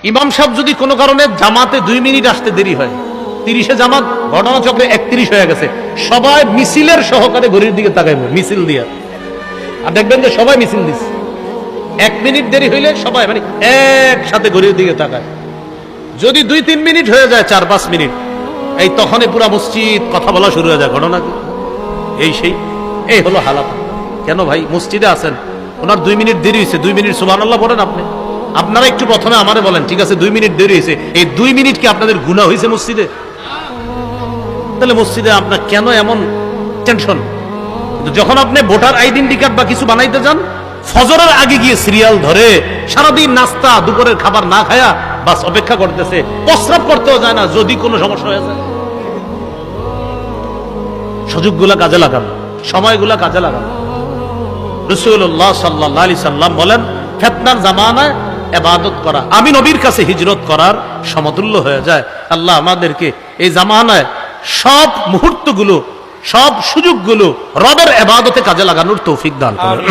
ইমাম সাহেব যদি কোনো কারণে জামাতে 2 মিনিট আসতে দেরি হয়, 30-এ জামাত, ঘটনাচক্রে 31 হয়ে গেছে, সবাই মিছিলের সহকারে ঘড়ির দিকে তাকাইবে, মিছিল দিয়া, আর দেখবেন যে সবাই মিছিল দিচ্ছে। 1 মিনিট দেরি হইলে সবাই মানে একসাথে ঘড়ির দিকে তাকায়। যদি 2-3 মিনিট হয়ে যায়, 4-5 মিনিট, এই তখনই পুরা মসজিদ কথা বলা শুরু হয়ে যায়। ঘটনা কি এই সেই, এই হলো হালাত। কেন ভাই মসজিদে আছেন, ওনার 2 মিনিট দেরি হয়েছে, 2 মিনিট সুবহানাল্লাহ বলেন আপনি। আপনারা একটু প্রথমে আমারে বলেন, ঠিক আছে 2 মিনিট দেরি হয়েছে, এই 2 মিনিট কি আপনাদের গুনাহ হয়েছে মসজিদে? তাহলে মসজিদে আপনার কেন এমন টেনশন? যখন আপনি ভোটার আইডেন্টি কার্ড বা কিছু বানাইতে যান, ফজরের আগে গিয়ে সিরিয়াল ধরে সারাদিন নাস্তা দুপুরের খাবার না খায়া বাস অপেক্ষা করতেছে, প্রস্রাব করতেও যায় না যদি কোনো সমস্যা হয়ে যায়। সুযোগগুলা কাজে লাগান, সময়গুলা কাজে লাগান। রাসূলুল্লাহ সাল্লাল্লাহু আলাইহি সাল্লাম বলেন, ফিতনার জামানায় ইবাদত করা আমি নবীর কাছে হিজরত করার সমতুল্য হয়ে যায়। আল্লাহ আমাদেরকে এই জামানায় সব মুহূর্তগুলো, সব সুযোগগুলো রবের ইবাদতে কাজে লাগানোর তৌফিক দান করেন।